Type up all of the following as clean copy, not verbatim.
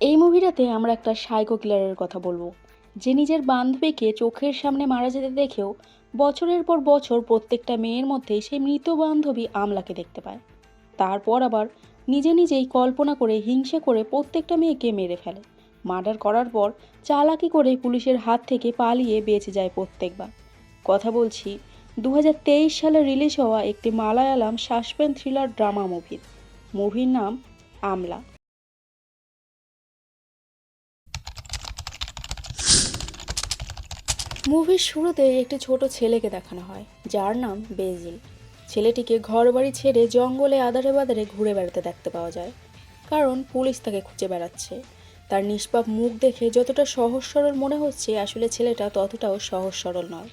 এই মুভিটাতে আমরা একটা সাইকো কিলারের কথা বলবো, যে নিজের বান্ধবীকে চোখের সামনে মারা যেতে দেখেও বছরের পর বছর প্রত্যেকটা মেয়ের মধ্যে সেই মৃত বান্ধবী আমলাকে দেখতে পায়। তারপর আবার নিজে নিজেই কল্পনা করে হিংসে করে প্রত্যেকটা মেয়েকে মেরে ফেলে। মার্ডার করার পর চালাকি করে পুলিশের হাত থেকে পালিয়ে বেঁচে যায় প্রত্যেকবার। কথা বলছি 2023 সালে রিলিজ হওয়া একটি মালায়ালাম সাসপেন্স থ্রিলার ড্রামা মুভির নাম আমলা। মুভির শুরুতে একটি ছোট ছেলেকে দেখানো হয়, যার নাম বেজিল। ছেলেটিকে ঘরবাড়ি ছেড়ে জঙ্গলে আধারে বাধারে ঘুরে বেড়াতে দেখতে পাওয়া যায়, কারণ পুলিশ তাকে খুঁজে বেড়াচ্ছে। তার নিষ্পাপ মুখ দেখে যতটা সহজ সরল মনে হচ্ছে, আসলে ছেলেটা ততটাও সহজ সরল নয়।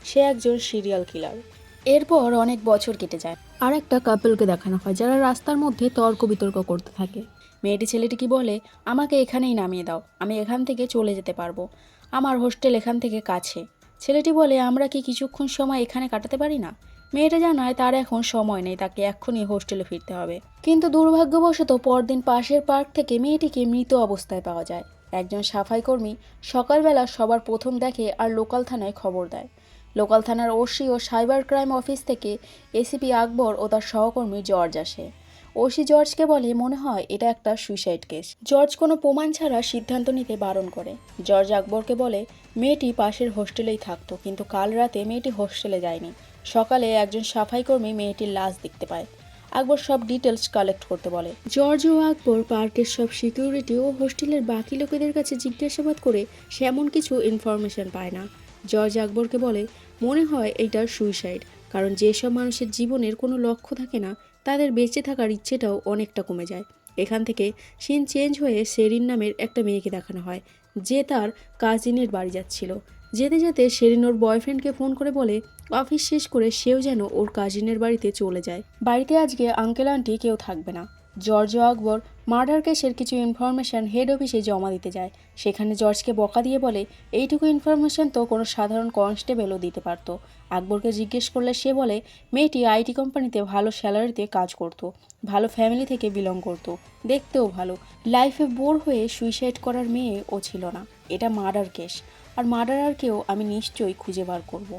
সে একজন সিরিয়াল কিলার। এরপর অনেক বছর কেটে যায়, আর একটা কাপলকে দেখানো হয় যারা রাস্তার মধ্যে তর্ক বিতর্ক করতে থাকে। মেয়েটি ছেলেটিকে বলে, আমাকে এখানেই নামিয়ে দাও, আমি এখান থেকে চলে যেতে পারবো, আমার হোস্টেল এখান থেকে কাছে। ছেলেটি বলে, আমরা কি কিছুক্ষণ সময় এখানে কাটাতে পারি না? মেয়েটা জানায় তার এখন সময় নেই, তাকে এক্ষুনি হোস্টেলে ফিরতে হবে। কিন্তু দুর্ভাগ্যবশত পরদিন পাশের পার্ক থেকে মেয়েটিকে মৃত অবস্থায় পাওয়া যায়। একজন সাফাই কর্মী সকালবেলা সবার প্রথম দেখে আর লোকাল থানায় খবর দেয়। লোকাল থানার ওসি ও সাইবার ক্রাইম অফিস থেকে এসিপি আকবর ও তার সহকর্মী জর্জ আসে। ওসি জর্জকে বলে, মনে হয় এটা একটা সুইসাইড কেস। জর্জ কোনো প্রমাণ ছাড়া সিদ্ধান্ত নিতে বারণ করে। জর্জ আকবরকে বলে, মেয়েটি পাশের হোস্টেলেই থাকতো, কিন্তু কাল রাতে মেয়েটি হোস্টেলে যায়নি। সকালে একজন সাফাই কর্মী মেয়েটির লাশ দেখতে পায়। আকবর সব ডিটেলস কালেক্ট করতে বলে। জর্জ ও আকবর পার্কের সব সিকিউরিটি ও হোস্টেলের বাকি লোকেদের কাছে জিজ্ঞাসাবাদ করে সেমন কিছু ইনফরমেশন পায় না। জর্জ আকবরকে বলে, মনে হয় এইটা সুইসাইড, কারণ যেসব মানুষের জীবনের কোনো লক্ষ্য থাকে না, তাদের বেঁচে থাকার ইচ্ছেটাও অনেকটা কমে যায়। এখান থেকে সিন চেঞ্জ হয়ে শেরিন নামের একটা মেয়েকে দেখানো হয়, যে তার কাজিনের বাড়ি যাচ্ছিল। যেতে যেতে শেরিন ওর বয়ফ্রেন্ডকে ফোন করে বলে, অফিস শেষ করে সেও যেন ওর কাজিনের বাড়িতে চলে যায়। বাড়িতে আজকে আঙ্কেল আন্টি কেউ থাকবে না। জর্জ ও আকবর মার্ডার কেসের কিছু ইনফরমেশন হেড অফিসে জমা দিতে যায়। সেখানে জর্জকে বকা দিয়ে বলে, এইটুকু ইনফরমেশন তো কোনো সাধারণ কনস্টেবলও দিতে পারতো। আকবরকে জিজ্ঞেস করলে সে বলে, মেয়েটি আইটি কোম্পানিতে ভালো স্যালারিতে কাজ করত, ভালো ফ্যামিলি থেকে বিলং করত, দেখতেও ভালো। লাইফে বোর হয়ে সুইসাইড করার মেয়ে ও ছিল না। এটা মার্ডার কেস, আর মার্ডারারকেও আমি নিশ্চয়ই খুঁজে বার করব।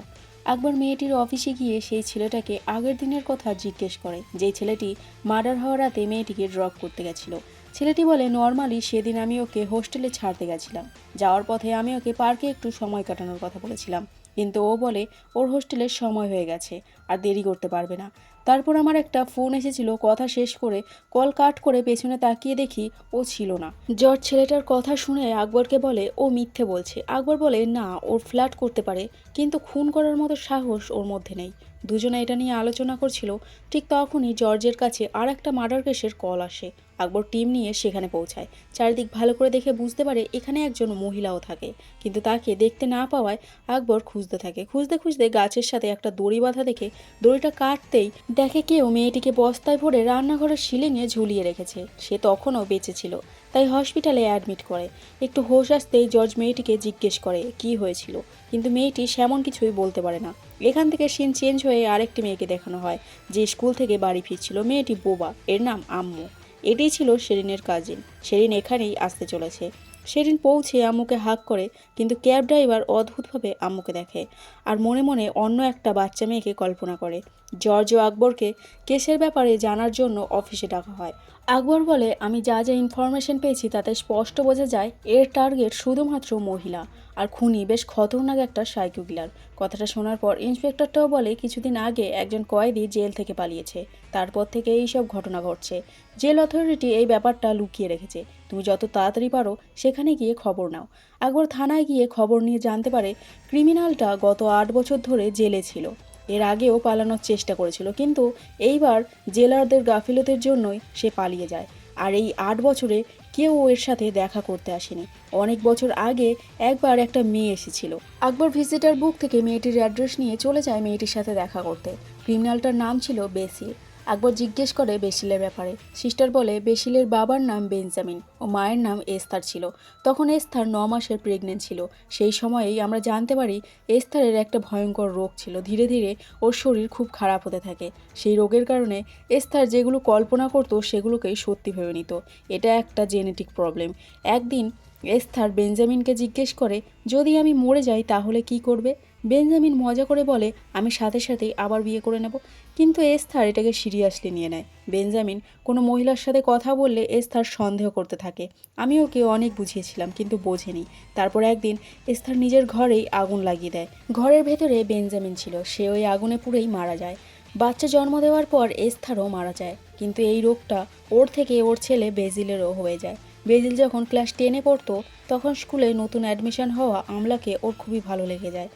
আকবর মেয়েটির অফিসে গিয়ে সেই ছেলেটাকে আগের দিনের কথা জিজ্ঞেস করে, যেই ছেলেটি মার্ডার হওয়ার রাতে মেয়েটিকে ড্রপ করতে গেছিল। ছেলেটি বলে, নর্মালি সেদিন আমি ওকে হোস্টেলে ছাড়তে গেছিলাম। যাওয়ার পথে আমি ওকে পার্কে একটু সময় কাটানোর কথা বলেছিলাম, কিন্তু ও বলে ওর হোস্টেলের সময় হয়ে গেছে, আর দেরি করতে পারবে না। তারপর আমার একটা ফোন এসেছিল, কথা শেষ করে কল কাট করে পেছনে তাকিয়ে দেখি ও ছিল না। জর্জ ছেলেটার কথা শুনে আকবরকে বলে, ও মিথ্যে বলছে। আকবর বলে, না, ওর ফ্ল্যাট করতে পারে, কিন্তু খুন করার মতো সাহস ওর মধ্যে নেই। দুজনে এটা নিয়ে আলোচনা করছিল, ঠিক তখনই জর্জের কাছে আর একটা মার্ডার কেসের কল আসে। আকবর টিম নিয়ে সেখানে পৌঁছায়। চারিদিক ভালো করে দেখে বুঝতে পারে এখানে একজন মহিলাও থাকে, কিন্তু তাকে দেখতে না পাওয়ায় আকবর খুঁজতে থাকে। খুঁজতে খুঁজতে গাছের সাথে একটা দড়ি বাঁধা দেখে দড়িটা কাটতেই দেখে কেউ মেয়েটিকে বস্তায় ভরে রান্নাঘরের সিলিংয়ে ঝুলিয়ে রেখেছে। সে তখনও বেঁচে ছিল, তাই হসপিটালে অ্যাডমিট করে। একটু হোশ আসতেই জর্জ মেয়েটিকে জিজ্ঞেস করে কি হয়েছিল, কিন্তু মেয়েটি সেমন কিছুই বলতে পারে না। এখান থেকে সিন চেঞ্জ হয়ে আরেকটি মেয়েকে দেখানো হয়, যে স্কুল থেকে বাড়ি ফিরছিল। মেয়েটি বোবা, এর নাম আম্মু। এটাই ছিল শেরিনের কাজিন। শেরিন এখানেই আসতে চলেছে। শেরিন পৌঁছে আম্মুকে হাক করে, কিন্তু ক্যাব ড্রাইভার অদ্ভুতভাবে আম্মুকে দেখে আর মনে মনে অন্য একটা বাচ্চা মেয়েকে কল্পনা করে। জর্জ ও আকবরকে কেসের ব্যাপারে জানার জন্য অফিসে ডাকা হয়। আকবর বলে, আমি যা যা ইনফরমেশন পেয়েছি তাতে স্পষ্ট বোঝা যায় এর টার্গেট শুধুমাত্র মহিলা, আর খুনি বেশ খতরনাক একটা সাইকো কিলার। কথাটা শোনার পর ইন্সপেক্টরটাও বলে, কিছুদিন আগে একজন কয়েদি জেল থেকে পালিয়েছে, তারপর থেকে এই সব ঘটনা ঘটছে। জেল অথরিটি এই ব্যাপারটা লুকিয়ে রেখেছে, তুমি যত তাড়াতাড়ি পারো সেখানে গিয়ে খবর নাও। আকবর থানায় গিয়ে খবর নিয়ে জানতে পারে ক্রিমিনালটা গত 8 বছর ধরে জেলে ছিল। এর আগেও পালানোর চেষ্টা করেছিল, কিন্তু এইবার জেলারদের গাফিলতির জন্যই সে পালিয়ে যায়। আর এই 8 বছরে কেউ এর সাথে দেখা করতে আসেনি। অনেক বছর আগে একবার একটা মেয়ে এসেছিল। আকবর ভিজিটার বুক থেকে মেয়েটির অ্যাড্রেস নিয়ে চলে যায় মেয়েটির সাথে দেখা করতে। ক্রিমিনালটার নাম ছিল বেসিল। আকবর জিজ্ঞেস করে বেসিলের ব্যাপারে। সিস্টার বলে বেসিলের বাবার নাম বেঞ্জামিন ও মায়ের নাম এস্থার ছিল। তখন এস্থার 9 মাসের প্রেগনেন্ট ছিল। সেই সময়েই আমরা জানতে পারি এস্থারের একটা ভয়ঙ্কর রোগ ছিল। ধীরে ধীরে ওর শরীর খুব খারাপ হতে থাকে। সেই রোগের কারণে এস্থার যেগুলো কল্পনা করতো সেগুলোকেই সত্যি ভেবে নিত। এটা একটা জেনেটিক প্রবলেম। একদিন এস্থার বেঞ্জামিনকে জিজ্ঞেস করে, যদি আমি মরে যাই তাহলে কি করবে? বেঞ্জামিন মজা করে বলে, আমি সাথে সাথেই আবার বিয়ে করে নেব। কিন্তু এস্থার এটাকে সিরিয়াসলি নিয়ে নেয়। বেঞ্জামিন কোনো মহিলার সাথে কথা বললে এস্থার সন্দেহ করতে থাকে। আমি ওকে অনেক বুঝিয়েছিলাম কিন্তু বোঝেনি। তারপর একদিন এস্থার নিজের ঘরেই আগুন লাগিয়ে দেয়। ঘরের ভেতরে বেঞ্জামিন ছিল, সে ওই আগুনে পুড়েই মারা যায়। বাচ্চা জন্ম দেওয়ার পর এস্থারও মারা যায়। কিন্তু এই রোগটা ওর থেকে ওর ছেলে বেজিলেরও হয়ে যায়। বেজিল যখন ক্লাস 10-এ পড়তো তখন স্কুলে নতুন অ্যাডমিশন হওয়া আমলাকে ওর খুবই ভালো লেগে যায়।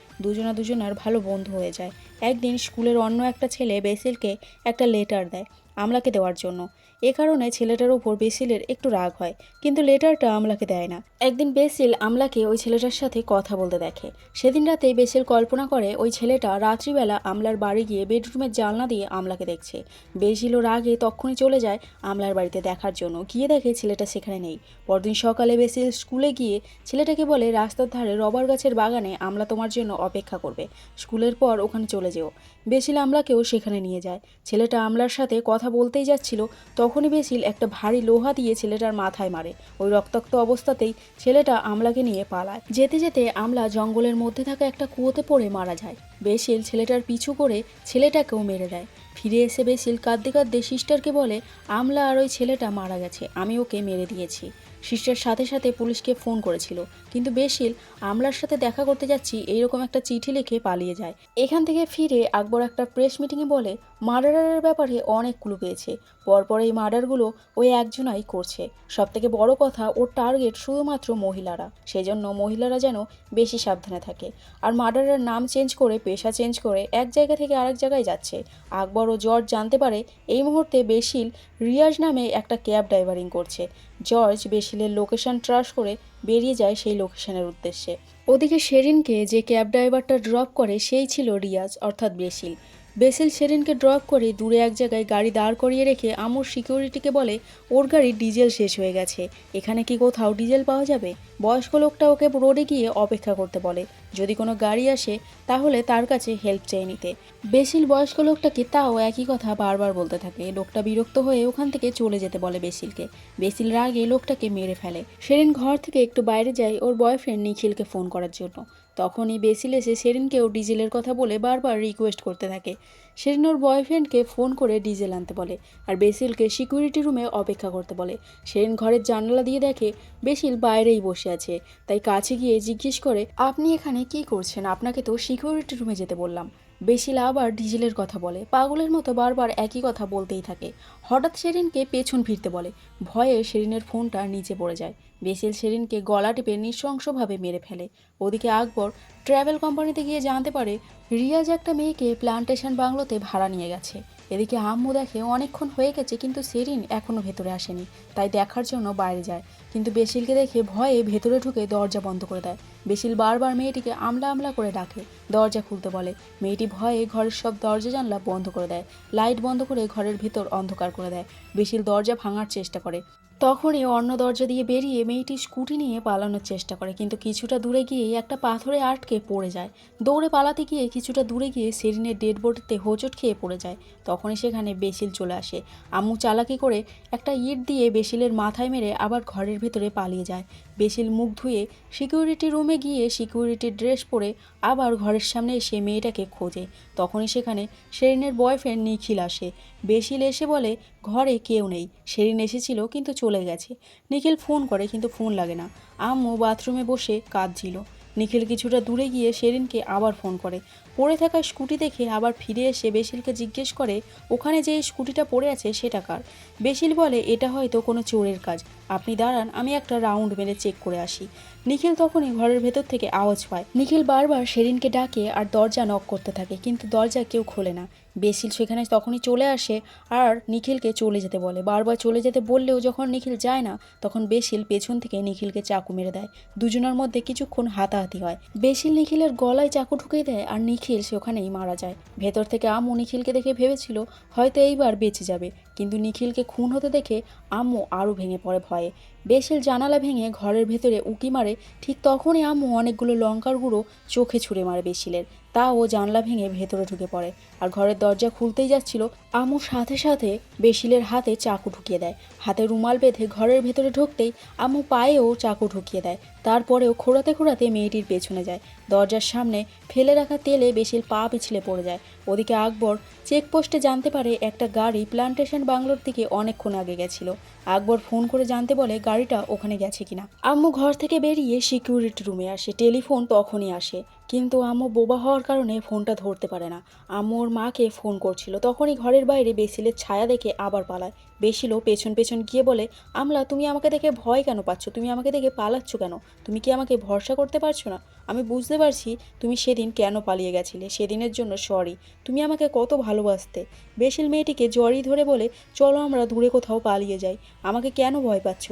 দুজনার ভালো বন্ধু হয়ে যায়। একদিন স্কুলের অন্য একটা ছেলে বেসিলকে একটা লেটার দেয় আমলাকে দেওয়ার জন্য। এ কারণে ছেলেটার উপর বেসিলের একটু রাগ হয়, কিন্তু লেটারটা আমলাকে দেয় না। একদিন বেসিল আমলাকে ওই ছেলেটার সাথে কথা বলতে দেখে। সেদিন রাতে বেসিল কল্পনা করে ওই ছেলেটা রাত্রিবেলা আমলার বাড়ি গিয়ে বেডরুমের জানলা দিয়ে আমলাকে দেখছে। বেসিলও রাগে তক্ষুনি চলে যায় আমলার বাড়িতে দেখার জন্য। গিয়ে দেখে ছেলেটা সেখানে নেই। পরদিন সকালে বেসিল স্কুলে গিয়ে ছেলেটাকে বলে, রাস্তার ধারে রবার গাছের বাগানে আমলা তোমার জন্য অপেক্ষা করবে, স্কুলের পর ওখানে চলে যেও। বেসিল আমলাকেও সেখানে নিয়ে যায়। ছেলেটা আমলার সাথে কথা বলতেই যাচ্ছিল, তখনই বেসিল একটা ভারী লোহা দিয়ে ছেলেটার মাথায় মারে। ওই রক্তাক্ত অবস্থাতেই ছেলেটা আমলাকে নিয়ে পালায়। যেতে যেতে আমলা জঙ্গলের মধ্যে থাকা একটা কুয়োতে পড়ে মারা যায়। বেসিল ছেলেটার পিছু করে ছেলেটাকেও মেরে দেয়। ফিরে এসে বেসিল কাঁদতে কাঁদতে সিস্টারকে বলে, আমলা আর ওই ছেলেটা মারা গেছে, আমি ওকে মেরে দিয়েছি। সিস্টার সাথে সাথে পুলিশকে ফোন করেছিল, কিন্তু বেসিল আমলার সাথে দেখা করতে যাচ্ছি এইরকম একটা চিঠি লিখে পালিয়ে যায়। এখান থেকে ফিরে আকবর একটা প্রেস মিটিংয়ে বলে, মার্ডারের ব্যাপারে অনেক ক্লু পেয়েছে। পরপর এই মার্ডারগুলো ওই একজনাই করছে। সবথেকে বড় কথা, ওর টার্গেট শুধুমাত্র মহিলারা, সেজন্য মহিলারা যেন বেশি সাবধানে থাকে। আর মার্ডারের নাম চেঞ্জ করে, পেশা চেঞ্জ করে এক জায়গা থেকে আরেক জায়গায় যাচ্ছে। আকবর ও জর্জ জানতে পারে এই মুহূর্তে বেসিল রিয়াজ নামে একটা ক্যাব ড্রাইভারিং করছে। জর্জ বেসিলের লোকেশন ট্রাস করে বেরিয়ে যায় সেই লোকেশনের উদ্দেশ্যে। ওদিকে শেরিনকে যে ক্যাব ড্রাইভারটা ড্রপ করে সেই ছিল রিয়াজ অর্থাৎ বেসিল। বেসিল শেরিনকে ড্রপ করে দূরে এক জায়গায় গাড়ি দাঁড় করিয়ে রেখে আমুর সিকিউরিটিকে বলে, ওর গাড়ির ডিজেল শেষ হয়ে গেছে, এখানে কি কোথাও ডিজেল পাওয়া যাবে? বয়স্ক লোকটা ওকে রোডে গিয়ে অপেক্ষা করতে বলে, যদি কোনো গাড়ি আসে তাহলে তার কাছে হেল্প চেয়ে নিতে। বেসিল বয়স্ক লোকটাকে তাও একই কথা বারবার বলতে থাকে। লোকটা বিরক্ত হয়ে ওখান থেকে চলে যেতে বলে বেসিলকে। বেসিল রাগে লোকটাকে মেরে ফেলে। শেরিন ঘর থেকে একটু বাইরে যায় ওর বয়ফ্রেন্ড নিখিলকে ফোন করার জন্য। তখনই বেসিল এসে শেরিনকেও ডিজেলের কথা বলে বারবার রিকোয়েস্ট করতে থাকে। শেরিন ওর বয়ফ্রেন্ডকে ফোন করে ডিজেল আনতে বলে আর বেসিলকে সিকিউরিটি রুমে অপেক্ষা করতে বলে। শেরিন ঘরের জানালা দিয়ে দেখে বেসিল বাইরেই বসে আছে, তাই কাছে গিয়ে জিজ্ঞেস করে, আপনি এখানে কি করছেন? আপনাকে তো সিকিউরিটি রুমে যেতে বললাম। বেসিল আবার ডিজেলের কথা বলে, পাগলের মতো বারবার একই কথা বলতেই থাকে। হঠাৎ শেরিনকে পেছন ফিরতে বলে। ভয়ে শেরিনের ফোনটা নিচে পড়ে যায়। বেসিল শেরিনকে গলা টিপে নৃশংসভাবে মেরে ফেলে। ওদিকে আকবর ট্রাভেল কোম্পানিতে গিয়ে জানতে পারে রিয়াজ একটা মেয়েকে প্লান্টেশন বাংলোতে ভাড়া নিয়ে গেছে। এদিকে আম্মু দেখে অনেকক্ষণ হয়ে গেছে কিন্তু শেরিন এখনও ভেতরে আসেনি, তাই দেখার জন্য বাইরে যায়। কিন্তু বেসিলকে দেখে ভয়ে ভেতরে ঢুকে দরজা বন্ধ করে দেয়। বেসিল বারবার মেয়েটিকে আমলা আমলা করে ডাকে, দরজা খুলতে বলে। মেয়েটি ভয়ে ঘরের সব দরজা জানলা বন্ধ করে দেয়, লাইট বন্ধ করে ঘরের ভেতর অন্ধকার করে দেয়। বেসিল দরজা ভাঙার চেষ্টা করে, তখনই অন্য দরজা দিয়ে বেরিয়ে মেয়েটি স্কুটি নিয়ে পালানোর চেষ্টা করে, কিন্তু কিছুটা দূরে গিয়ে একটা পাথরে আটকে পড়ে যায়। দৌড়ে পালাতে গিয়ে কিছুটা দূরে গিয়ে শেরিনের ডেড বডিতে হোঁচট খেয়ে পড়ে যায়। তখনই সেখানে বেসিল চলে আসে। আম্মু চালাকি করে একটা ইট দিয়ে বেসিলের মাথায় মেরে আবার ঘরের ভেতরে পালিয়ে যায়। বেসিল মুখ ধুয়ে সিকিউরিটি রুমে গিয়ে সিকিউরিটির ড্রেস পরে আবার ঘরের সামনে এসে মেয়েটাকে খোঁজে। তখনই সেখানে শেরিনের বয়ফ্রেন্ড নিখিল আসে। বেসিল এসে বলে ঘরে কেউ নেই, শেরিন এসেছিল কিন্তু চলে গেছে। নিখিল ফোন করে কিন্তু ফোন লাগে না। আম্মু বাথরুমে বসে কাঁদছিল। নিখিল কিছুটা দূরে গিয়ে শেরিনকে আবার ফোন করে। পড়ে থাকা স্কুটি দেখে আবার ফিরে এসে বেসিলকে জিজ্ঞেস করে ওখানে যে স্কুটিটা পড়ে আছে সেটা কার। বেসিল বলে এটা হয়তো কোনো চোরের কাজ, আপনি দাঁড়ান, আমি একটা রাউন্ড মেরে চেক করে আসি। নিখিল তখনই ঘরের ভেতর থেকে আওয়াজ পায়। নিখিল বারবার সেরিনকে ডাকে আর দরজা নক করতে থাকে, কিন্তু দরজা কেউ খোলে না। বেসিল সেখানে তখনই চলে আসে আর নিখিলকে চলে যেতে বলে। বারবার চলে যেতে বললেও যখন নিখিল যায় না, তখন বেসিল পেছন থেকে নিখিলকে চাকু মেরে দেয়। দুজনের মধ্যে কিছুক্ষণ হাতাহাতি হয়। বেসিল নিখিলের গলায় চাকু ঢুকিয়ে দেয় আর নিখিল সেখানেই মারা যায়। ভেতর থেকে আম্মু নিখিলকে দেখে ভেবেছিল হয়তো এইবার বেঁচে যাবে, কিন্তু নিখিলকে খুন হতে দেখে আম্মু আরও ভেঙে পড়ে ভয়ে। বেসিল জানালা ভেঙে ঘরের ভেতরে উঁকি মারে, ঠিক তখনই আম্মু অনেকগুলো লঙ্কার গুঁড়ো চোখে ছুঁড়ে মারে বেসিলের। তাও জানলা ভেঙে ভেতরে ঢুকে পড়ে। আর ঘরের দরজা খুলতেই যাচ্ছিল, আম্মু সাথে সাথে বেসিলের হাতে চাকু ঢুকিয়ে দেয়। হাতে রুমাল বেঁধে ঘরের ভেতরে ঢুকতেই আম্মু পায়েও চাকু ঢুকিয়ে দেয়। তারপরেও খোঁড়াতে খোঁড়াতে মেয়েটির পেছনে যায়। দরজার সামনে ফেলে রাখা তেলে বেসিল পা পিছলে পড়ে যায়। ওদিকে আকবর চেকপোস্টে জানতে পারে একটা গাড়ি প্লান্টেশন বাংলোর দিকে অনেকক্ষণ আগে গেছিল। আকবর ফোন করে জানতে বলে গাড়িটা ওখানে গেছে কিনা। আম্মু ঘর থেকে বেরিয়ে সিকিউরিটি রুমে আসে। টেলিফোন তখনই আসে, কিন্তু আম্মু বোবা হওয়ার কারণে ফোনটা ধরতে পারে না। আম্মু ওর মাকে ফোন করছিল, তখনই ঘরের বাইরে বেসিলের ছায়া দেখে আবার পালায়। বেসিলও পেছন পেছন গিয়ে বলে, আমলা তুমি আমাকে দেখে ভয় কেন পাচ্ছ? তুমি আমাকে দেখে পালাচ্ছ কেন? তুমি কি আমাকে ভরসা করতে পারছো না? আমি বুঝতে পারছি তুমি সেদিন কেন পালিয়ে গেছিলে। সেদিনের জন্য সরি। তুমি আমাকে কত ভালোবাসতে। বেসিল মেয়েটিকে জড়িয়ে ধরে বলে, চলো আমরা দূরে কোথাও পালিয়ে যাই। আমাকে কেন ভয় পাচ্ছ?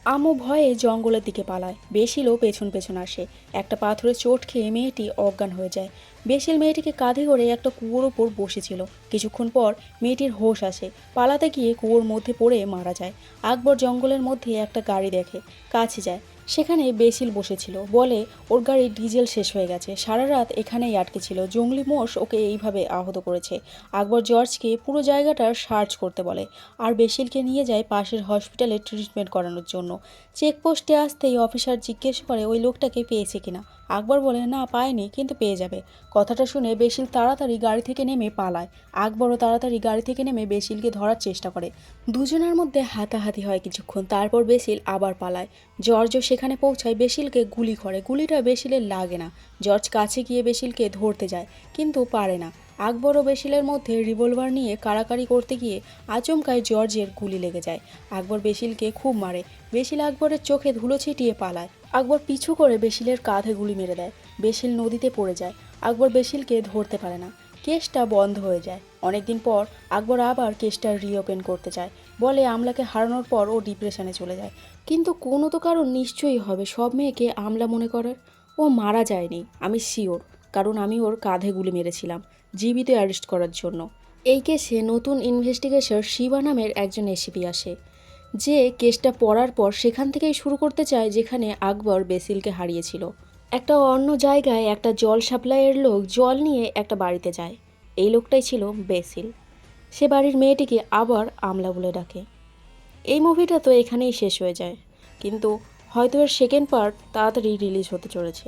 আম্মু ভয়ে জঙ্গলের দিকে পালায়। বেসিলও পেছন পেছন আসে। একটা পাথরের চোট খেয়ে মেয়েটি অজ্ঞান হয়ে যায়। বেসিল মেয়েটিকে কাঁধে করে একটা কুয়োর ওপর বসেছিল। কিছুক্ষণ পর মেয়েটির হোশ আসে। পালাতে গিয়ে কুয়োর মধ্যে পড়ে মারা যায়। আকবর জঙ্গলের মধ্যে একটা গাড়ি দেখে, কাছে যায়। সেখানে বেসিল বসেছিল। বলে ওর গাড়ির ডিজেল শেষ হয়ে গেছে, সারা রাত এখানেই আটকে ছিল, জঙ্গলি মোষ ওকে এইভাবে আহত করেছে। আকবর জর্জকে পুরো জায়গাটার সার্চ করতে বলে আর বেসিলকে নিয়ে যায় পাশের হসপিটালে ট্রিটমেন্ট করানোর জন্য। চেকপোস্টে আসতেই অফিসার জিজ্ঞেস করে ওই লোকটাকে পেয়েছে কিনা। আকবর বলে না পায়নি, কিন্তু পেয়ে যাবে। কথাটা শুনে বেসিল তাড়াতাড়ি গাড়ি থেকে নেমে পালায়। আকবরও তাড়াতাড়ি গাড়ি থেকে নেমে বেসিলকে ধরার চেষ্টা করে। দুজনের মধ্যে হাতাহাতি হয় কিছুক্ষণ, তারপর বেসিল আবার পালায়। জর্জও সেখানে পৌঁছায়, বেসিলকে গুলি করে। গুলিটা বেসিলের লাগে না। জর্জ কাছে গিয়ে বেসিলকে ধরতে যায়, কিন্তু পারে না। আকবর ও বেসিলের মধ্যে রিভলভার নিয়ে কাড়াকাড়ি করতে গিয়ে আচমকায় জর্জের গুলি লেগে যায়। আকবর বেসিলকে খুব মারে। বেসিল আকবরের চোখে ধুলো ছিটিয়ে পালায়। আকবর পিছু করে বেসিলের কাঁধে গুলি মেরে দেয়। বেসিল নদীতে পড়ে যায়। আকবর বেসিলকে ধরতে পারে না। কেসটা বন্ধ হয়ে যায়। অনেকদিন পর আকবর আবার কেসটা রিওপেন করতে চায়। বলে আমলাকে হারানোর পর ও ডিপ্রেশনে চলে যায়। কিন্তু কোনো তো কারণ নিশ্চয়ই হবে সব মেয়েকে আমলা মনে করার। ও মারা যায়নি, আমি শিওর, কারণ আমি ওর কাঁধে গুলি মেরেছিলাম জীবিত অ্যারেস্ট করার জন্য। এই কেসে নতুন ইনভেস্টিগেশন শিবা নামের একজন এসিপি আসে, যে কেসটা পড়ার পর সেখান থেকেই শুরু করতে চায় যেখানে আকবর বেসিলকে হারিয়েছিল। একটা অন্য জায়গায় একটা জল সাপ্লাইয়ের লোক জল নিয়ে একটা বাড়িতে যায়। এই লোকটাই ছিল বেসিল। সে বাড়ির মেয়েটিকে আবার আমলা বলে ডাকে। এই মুভিটা তো এখানেই শেষ হয়ে যায়, কিন্তু হয়তো এর সেকেন্ড পার্ট তাড়াতাড়ি রিলিজ হতে চলেছে।